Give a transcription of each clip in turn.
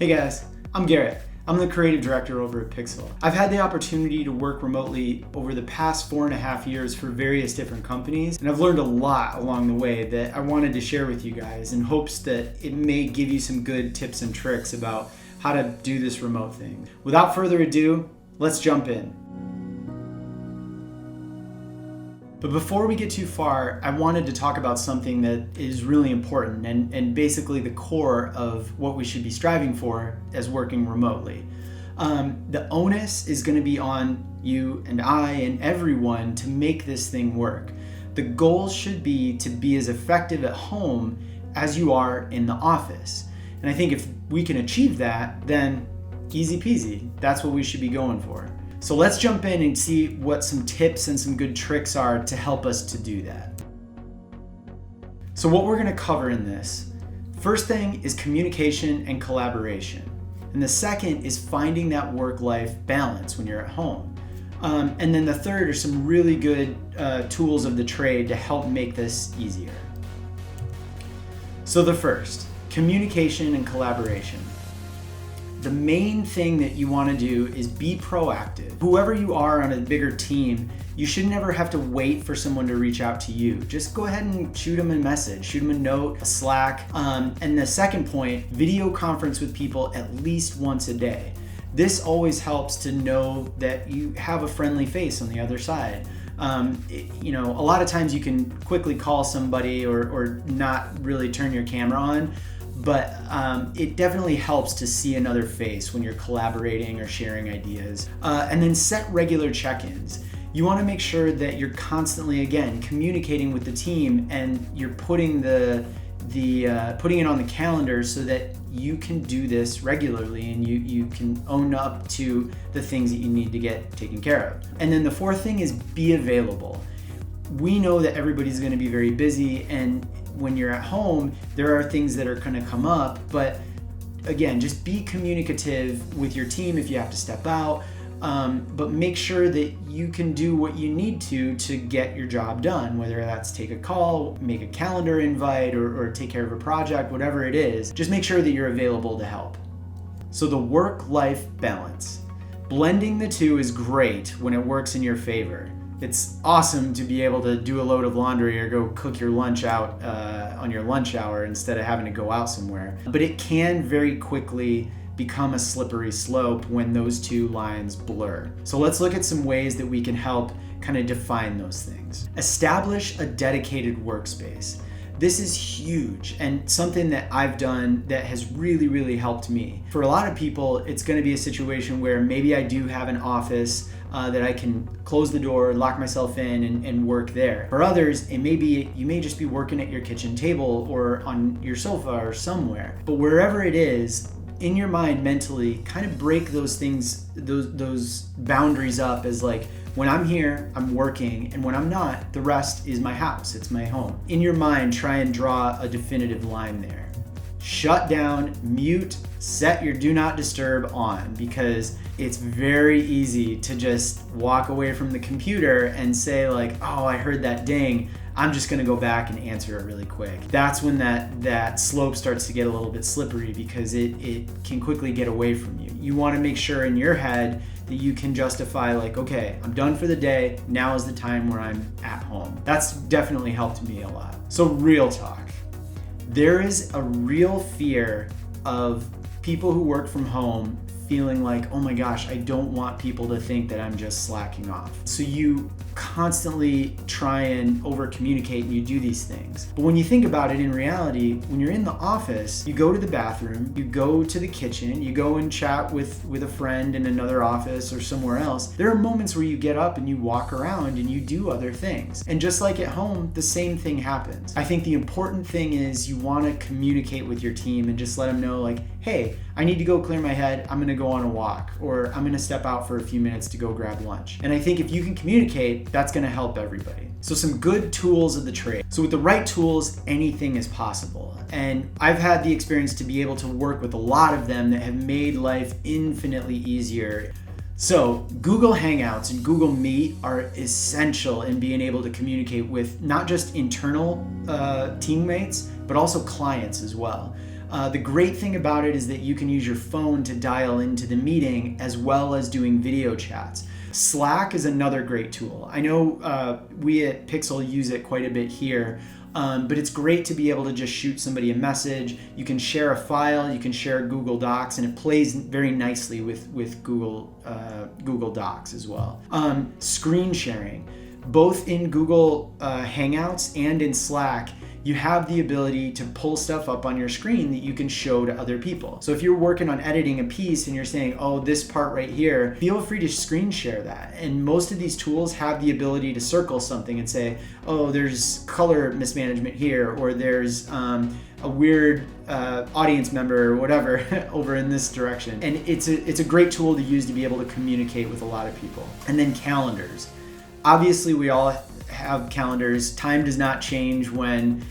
Hey guys, I'm Garrett. I'm the creative director over at Pixel. I've had the opportunity to work remotely over the past 4.5 years for various different companies, and I've learned a lot along the way that I wanted to share with you guys in hopes that it may give you some good tips and tricks about how to do this remote thing. Without further ado, let's jump in. But before we get too far, I wanted to talk about something that is really important and basically the core of what we should be striving for as working remotely. The onus is going to be on you and I and everyone to make this thing work. The goal should be to be as effective at home as you are in the office. And I think if we can achieve that, then easy peasy, that's what we should be going for. So let's jump in and see what some tips and some good tricks are to help us to do that. So what we're going to cover in this, first thing is communication and collaboration. And the second is finding that work-life balance when you're at home. And then the third are some really good tools of the trade to help make this easier. So the first, communication and collaboration. The main thing that you want to do is be proactive. Whoever you are on a bigger team, you should never have to wait for someone to reach out to you. Just go ahead and shoot them a message, shoot them a note, a Slack. And the second point, video conference with people at least once a day. This always helps to know that you have a friendly face on the other side. A lot of times you can quickly call somebody or not really turn your camera on. But it definitely helps to see another face when you're collaborating or sharing ideas. And then set regular check-ins. You want to make sure that you're constantly, again, communicating with the team and you're putting putting it on the calendar so that you can do this regularly and you can own up to the things that you need to get taken care of. And then the fourth thing is be available. We know that everybody's going to be very busy, and when you're at home, there are things that are going to come up, but again, just be communicative with your team if you have to step out, but make sure that you can do what you need to get your job done, whether that's take a call, make a calendar invite, or take care of a project, whatever it is. Just make sure that you're available to help. So the work-life balance. Blending the two is great when it works in your favor. It's awesome to be able to do a load of laundry or go cook your lunch out on your lunch hour instead of having to go out somewhere. But it can very quickly become a slippery slope when those two lines blur. So let's look at some ways that we can help kind of define those things. Establish a dedicated workspace. This is huge and something that I've done that has really, really helped me. For a lot of people, it's going to be a situation where maybe I do have an office that I can close the door, lock myself in, and work there. For others, you may just be working at your kitchen table or on your sofa or somewhere. But wherever it is, in your mind mentally, kind of break those things, those boundaries up as like, when I'm here, I'm working, and when I'm not, the rest is my house, it's my home. In your mind, try and draw a definitive line there. Shut down, mute, set your do not disturb on, because it's very easy to just walk away from the computer and say like, oh, I heard that ding, I'm just gonna go back and answer it really quick. That's when that slope starts to get a little bit slippery because it can quickly get away from you. You wanna make sure in your head that you can justify like, okay, I'm done for the day, now is the time where I'm at home. That's definitely helped me a lot. So real talk. There is a real fear of people who work from home feeling like, oh my gosh, I don't want people to think that I'm just slacking off. So you constantly try and over communicate and you do these things. But when you think about it in reality, when you're in the office, you go to the bathroom, you go to the kitchen, you go and chat with a friend in another office or somewhere else. There are moments where you get up and you walk around and you do other things. And just like at home, the same thing happens. I think the important thing is you want to communicate with your team and just let them know like, hey, I need to go clear my head, I'm gonna go on a walk, or I'm gonna step out for a few minutes to go grab lunch. And I think if you can communicate, that's gonna help everybody. So some good tools of the trade. So with the right tools, anything is possible. And I've had the experience to be able to work with a lot of them that have made life infinitely easier. So Google Hangouts and Google Meet are essential in being able to communicate with not just internal teammates, but also clients as well. The great thing about it is that you can use your phone to dial into the meeting as well as doing video chats. Slack is another great tool. I know we at Pixel use it quite a bit here, but it's great to be able to just shoot somebody a message. You can share a file, you can share Google Docs, and it plays very nicely with Google Docs as well. Screen sharing, both in Google Hangouts and in Slack, you have the ability to pull stuff up on your screen that you can show to other people. So if you're working on editing a piece and you're saying, oh, this part right here, feel free to screen share that. And most of these tools have the ability to circle something and say, oh, there's color mismanagement here, or there's a weird audience member or whatever over in this direction. And it's a great tool to use to be able to communicate with a lot of people. And then calendars. Obviously, we all have calendars. Time does not change when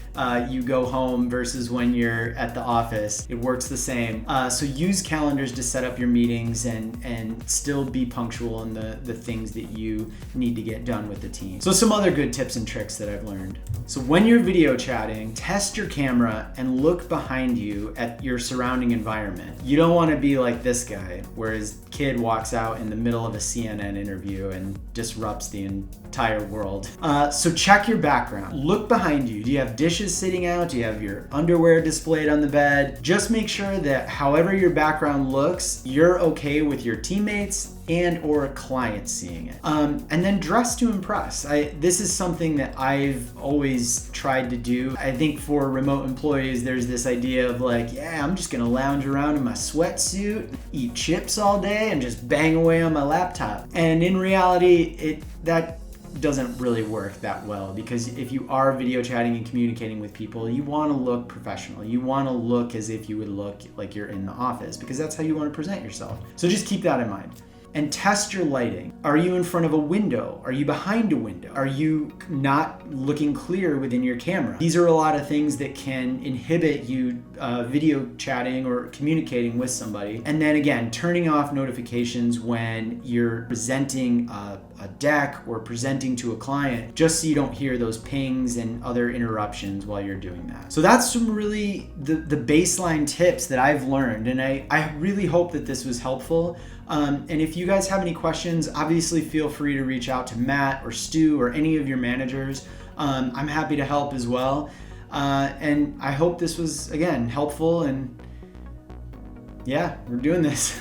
you go home versus when you're at the office. It works the same. So use calendars to set up your meetings and still be punctual in the things that you need to get done with the team. So some other good tips and tricks that I've learned. So when you're video chatting, test your camera and look behind you at your surrounding environment. You don't want to be like this guy, where his kid walks out in the middle of a CNN interview and disrupts the entire world. So check your background. Look behind you. Do you have dishes sitting out? Do you have your underwear displayed on the bed? Just make sure that however your background looks, you're okay with your teammates and or a client seeing it. And then dress to impress. This is something that I've always tried to do. I think for remote employees, there's this idea of like, yeah, I'm just gonna lounge around in my sweatsuit, eat chips all day, and just bang away on my laptop. And in reality, that doesn't really work that well, because if you are video chatting and communicating with people, you want to look professional. You want to look as if you would look like you're in the office, because that's how you want to present yourself. So just keep that in mind. And test your lighting. Are you in front of a window? Are you behind a window? Are you not looking clear within your camera? These are a lot of things that can inhibit you video chatting or communicating with somebody. And then again, turning off notifications when you're presenting a deck or presenting to a client, just so you don't hear those pings and other interruptions while you're doing that. So that's some really the baseline tips that I've learned, and I really hope that this was helpful. And if you guys have any questions, obviously feel free to reach out to Matt or Stu or any of your managers. I'm happy to help as well. And I hope this was, again, helpful, and yeah, we're doing this.